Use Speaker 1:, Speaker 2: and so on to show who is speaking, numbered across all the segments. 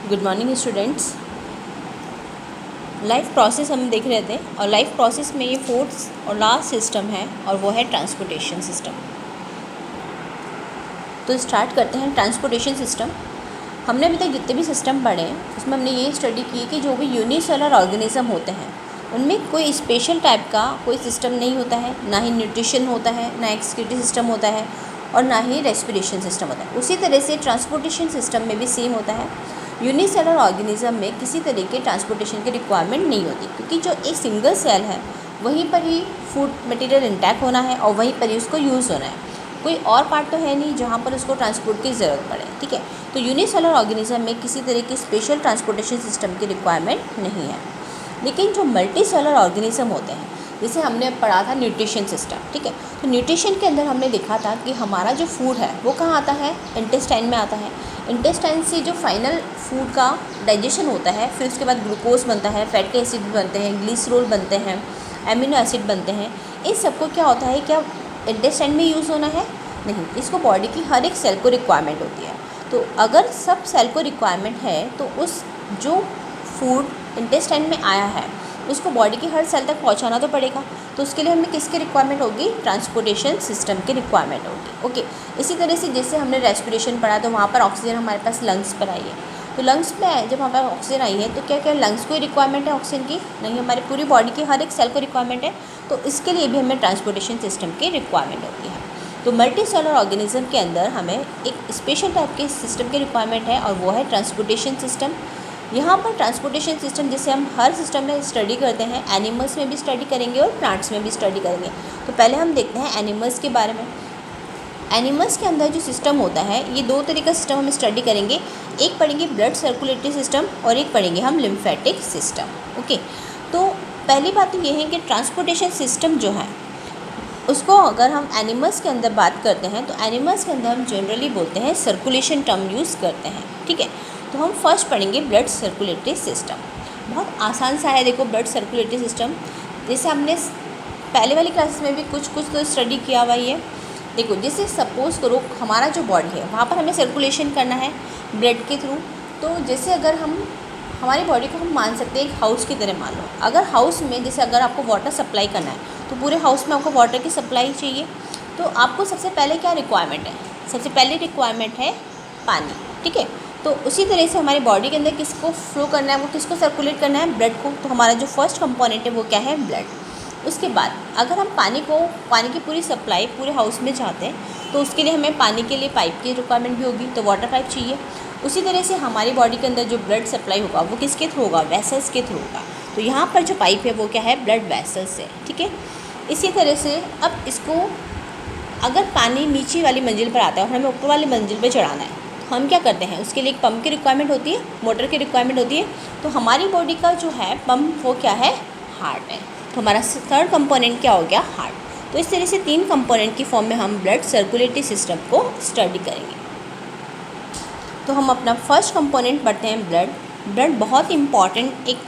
Speaker 1: Good morning students. Life process हम देख रहे थे और लाइफ प्रोसेस में ये फोर्थ और लास्ट सिस्टम है और वो है ट्रांसपोर्टेशन सिस्टम। तो स्टार्ट करते हैं ट्रांसपोर्टेशन सिस्टम। हमने अभी तक जितने भी सिस्टम पढ़े हैं उसमें हमने ये स्टडी की कि जो भी यूनिसेलुलर ऑर्गेनिज्म होते हैं उनमें कोई स्पेशल टाइप का कोई सिस्टम नहीं होता है, ना ही न्यूट्रिशन होता है, ना एक्सक्रीटरी सिस्टम होता है और ना ही रेस्पिरेशन सिस्टम होता है। उसी तरह से ट्रांसपोर्टेशन सिस्टम में भी सेम होता है। यूनिसेलुलर ऑर्गेनिज्म में किसी तरह के ट्रांसपोर्टेशन की रिक्वायरमेंट नहीं होती, क्योंकि जो एक सिंगल सेल है वहीं पर ही फूड मटेरियल इंटैक्ट होना है और वहीं पर ही उसको यूज़ होना है। कोई और पार्ट तो है नहीं जहाँ पर उसको ट्रांसपोर्ट की ज़रूरत पड़े। ठीक है, तो यूनिसेलुलर ऑर्गेनिज्म में किसी तरह की स्पेशल ट्रांसपोर्टेशन सिस्टम की रिक्वायरमेंट नहीं है। लेकिन जो मल्टी सेलुलर ऑर्गेनिज्म होते हैं, जैसे हमने पढ़ा था न्यूट्रिशन सिस्टम। ठीक है, तो न्यूट्रिशन के अंदर हमने देखा था कि हमारा जो फूड है वो कहाँ आता है, इंटेस्टाइन में आता है। इंटेस्टाइन से जो फाइनल फूड का डाइजेशन होता है, फिर उसके बाद ग्लूकोज बनता है, फैटी एसिड बनते हैं, ग्लिसरॉल बनते हैं, एमिनो एसिड बनते हैं। इन सबको क्या होता है, क्या इंटेस्टाइन में यूज़ होना है? नहीं, इसको बॉडी की हर एक सेल को रिक्वायरमेंट होती है। तो अगर सब सेल को रिक्वायरमेंट है तो उस जो फूड इंटेस्टाइन में आया है उसको बॉडी की हर सेल तक पहुंचाना तो पड़ेगा। तो उसके लिए हमें किसकी रिक्वायरमेंट होगी? ट्रांसपोर्टेशन सिस्टम की रिक्वायरमेंट होगी। ओके, इसी तरह से जैसे हमने रेस्पिरेशन पढ़ा तो वहाँ पर ऑक्सीजन हमारे पास लंग्स पर आई है। तो लंग्स में जब हमारे पास ऑक्सीजन आई है तो क्या क्या लंग्स को रिक्वायरमेंट है ऑक्सीजन की? नहीं, हमारी पूरी बॉडी की हर एक सेल को रिक्वायरमेंट है। तो इसके लिए भी हमें ट्रांसपोर्टेशन सिस्टम की रिक्वायरमेंट होती है। तो मल्टी सेलुलर ऑर्गेनिज्म के अंदर हमें एक स्पेशल टाइप के सिस्टम की रिक्वायरमेंट है और वो है ट्रांसपोर्टेशन सिस्टम। यहाँ पर ट्रांसपोर्टेशन सिस्टम जैसे हम हर सिस्टम में स्टडी करते हैं, एनिमल्स में भी स्टडी करेंगे और प्लांट्स में भी स्टडी करेंगे। तो पहले हम देखते हैं एनिमल्स के बारे में। एनिमल्स के अंदर जो सिस्टम होता है, ये दो तरह का सिस्टम हम स्टडी करेंगे। एक पढ़ेंगे ब्लड सर्कुलेटरी सिस्टम और एक पढ़ेंगे हम लिम्फेटिक सिस्टम। ओके, तो पहली बात तो ये है कि ट्रांसपोर्टेशन सिस्टम जो है उसको अगर हम एनिमल्स के अंदर बात करते हैं तो एनिमल्स के अंदर हम जनरली बोलते हैं सर्कुलेशन टर्म यूज़ करते हैं। ठीक है, तो हम फर्स्ट पढ़ेंगे ब्लड सर्कुलेटरी सिस्टम। बहुत आसान सा है, देखो ब्लड सर्कुलेटरी सिस्टम जैसे हमने पहले वाली क्लासेस में भी कुछ तो स्टडी किया हुआ ही है। देखो, जैसे सपोज़ करो हमारा जो बॉडी है वहाँ पर हमें सर्कुलेशन करना है ब्लड के थ्रू। तो जैसे अगर हम हमारी बॉडी को हम मान सकते हैं एक हाउस की तरह मान लो। अगर हाउस में जैसे अगर आपको वाटर सप्लाई करना है तो पूरे हाउस में आपको वाटर की सप्लाई चाहिए। तो आपको सबसे पहले क्या रिक्वायरमेंट है? सबसे पहले रिक्वायरमेंट है पानी। ठीक है, तो उसी तरह से हमारी बॉडी के अंदर किसको फ्लो करना है, वो किसको सर्कुलेट करना है? ब्लड को। तो हमारा जो फर्स्ट कंपोनेंट है वो क्या है? ब्लड। उसके बाद अगर हम पानी की पूरी सप्लाई पूरे हाउस में चाहते हैं तो उसके लिए हमें पानी के लिए पाइप की रिक्वायरमेंट भी होगी, तो वाटर पाइप चाहिए। उसी तरह से हमारी बॉडी के अंदर जो ब्लड सप्लाई होगा वो किसके थ्रू होगा? वेसल्स के थ्रू होगा। तो यहाँ पर जो पाइप है वो क्या है? ब्लड वेसल्स है। ठीक है, इसी तरह से अब इसको अगर पानी नीचे वाली मंजिल पर आता है और हमें ऊपर वाली मंजिल पर चढ़ाना है तो हम क्या करते हैं? उसके लिए एक पंप की रिक्वायरमेंट होती है, मोटर की रिक्वायरमेंट होती है। तो हमारी बॉडी का जो है पंप वो क्या है? हार्ट है। तो हमारा थर्ड कंपोनेंट क्या हो गया? हार्ट। तो इस तरह से तीन कंपोनेंट की फॉर्म में हम ब्लड सर्कुलेटरी सिस्टम को स्टडी करेंगे। तो हम अपना फर्स्ट कंपोनेंट पढ़ते हैं ब्लड। ब्लड बहुत इंपॉर्टेंट एक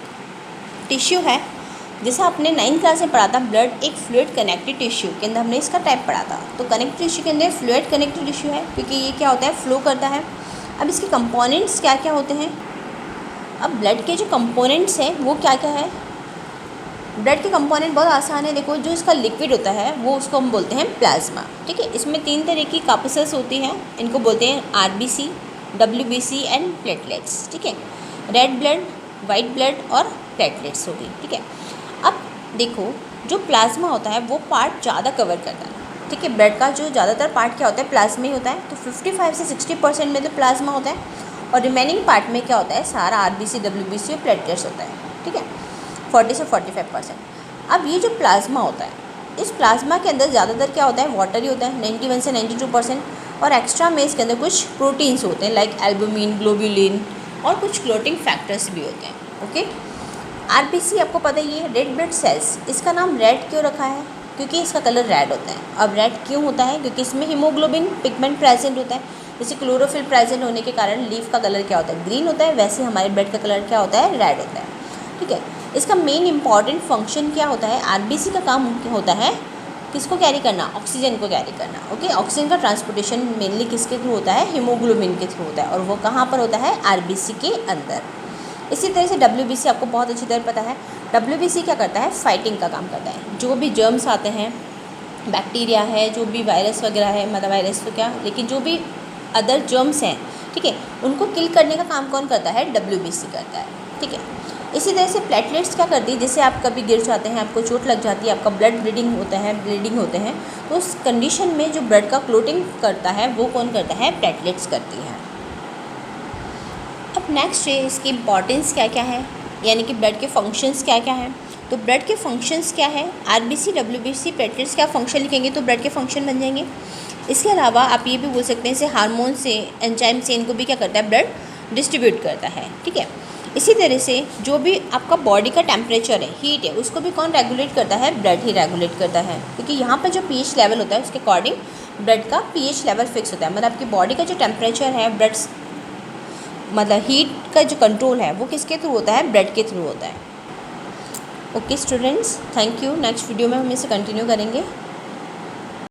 Speaker 1: टिश्यू है। जैसा आपने 9th क्लास में पढ़ा था, ब्लड एक फ्लूइड कनेक्टिव टिश्यू के अंदर हमने इसका टाइप पढ़ा था। तो कनेक्टिव टिश्यू के अंदर फ्लूइड कनेक्टिव टिश्यू है क्योंकि ये क्या होता है? फ्लो करता है। अब इसके कंपोनेंट्स क्या क्या होते हैं? अब ब्लड के जो कंपोनेंट्स हैं वो क्या क्या है? ब्लड के कंपोनेंट बहुत आसान है। देखो, जो इसका लिक्विड होता है वो उसको हम बोलते हैं प्लाज्मा। ठीक है, इसमें 3 तरह की कार्पसेस होती हैं, इनको बोलते हैं आरबीसी, डब्ल्यूबीसी एंड प्लेटलेट्स। ठीक है, रेड ब्लड, वाइट ब्लड और प्लेटलेट्स होगी। ठीक है, अब देखो जो प्लाज्मा होता है वो पार्ट ज़्यादा कवर करता है। ठीक है, ब्लड का जो ज़्यादातर पार्ट क्या होता है? प्लाज्मा ही होता है। तो 55 से 60% में तो प्लाज्मा होता है और रिमेनिंग पार्ट में क्या होता है? सारा आरबीसी, डब्ल्यूबीसी और प्लेटलेट्स होता है। ठीक है, 40 से 45%। अब ये जो प्लाज्मा होता है, इस प्लाज्मा के अंदर ज़्यादातर क्या होता है? वाटर ही होता है, 91 से 92%। और एक्स्ट्रा में इसके अंदर कुछ प्रोटीन्स होते हैं लाइक एल्बुमिन, ग्लोबुलिन और कुछ क्लोटिंग फैक्टर्स भी होते हैं। ओके, आरबीसी आपको पता ही है, रेड ब्लड सेल्स। इसका नाम रेड क्यों रखा है? क्योंकि इसका कलर रेड होता है। अब रेड क्यों होता है? क्योंकि इसमें हीमोग्लोबिन पिगमेंट प्रेजेंट होता है। जैसे क्लोरोफिल प्रेजेंट होने के कारण लीफ का कलर क्या होता है? ग्रीन होता है। वैसे हमारे ब्लड का कलर क्या होता है? रेड होता है। ठीक है, इसका मेन इंपॉर्टेंट फंक्शन क्या होता है? आरबीसी का काम होता है किसको कैरी करना, ऑक्सीजन को कैरी करना। ओके, ऑक्सीजन का ट्रांसपोर्टेशन मेनली किसके थ्रू होता है, हीमोग्लोबिन के थ्रू होता है, और वो कहाँ पर होता है, आरबीसी के अंदर। इसी तरह से डब्ल्यूबीसी आपको बहुत अच्छी तरह पता है। डब्ल्यूबीसी क्या करता है, फाइटिंग का काम करता है। जो भी जर्म्स आते हैं, बैक्टीरिया है, जो भी वायरस वगैरह है, मतलब वायरस तो क्या, लेकिन जो भी अदर जर्म्स हैं, ठीक है, उनको किल करने का काम कौन करता है, डब्ल्यूबीसी करता है। ठीक है, इसी तरह से प्लेटलेट्स क्या करती है, जैसे आप कभी गिर जाते हैं, आपको चोट लग जाती है, आपका ब्लड ब्लीडिंग होते हैं, तो उस कंडीशन में जो ब्लड का क्लोटिंग करता है वो कौन करता है, प्लेटलेट्स करती हैं। अब नेक्स्ट है इसकी इंपॉर्टेंस क्या क्या है, यानी कि ब्लड के फंक्शंस क्या क्या हैं। तो ब्लड के फंक्शंस क्या है, आरबीसी, डब्ल्यूबीसी, प्लेटलेट्स क्या फंक्शन लिखेंगे तो ब्लड के फंक्शन बन जाएंगे। इसके अलावा आप ये भी बोल सकते हैं, जैसे हार्मोन से, एंजाइम से, इनको भी क्या करता है, ब्लड डिस्ट्रीब्यूट करता है। ठीक है, इसी तरह से जो भी आपका बॉडी का टेम्परेचर है, हीट है, उसको भी कौन रेगुलेट करता है, ब्लड ही रेगुलेट करता है, क्योंकि यहाँ पर जो पीएच लेवल होता है उसके अकॉर्डिंग ब्लड का पीएच लेवल फिक्स होता है। मतलब आपकी बॉडी का जो टेम्परेचर है, ब्लड मतलब हीट का जो कंट्रोल है वो किसके थ्रू होता है, ब्लड के थ्रू होता है। Okay students, thank you. Next video में हम इसे कंटिन्यू करेंगे।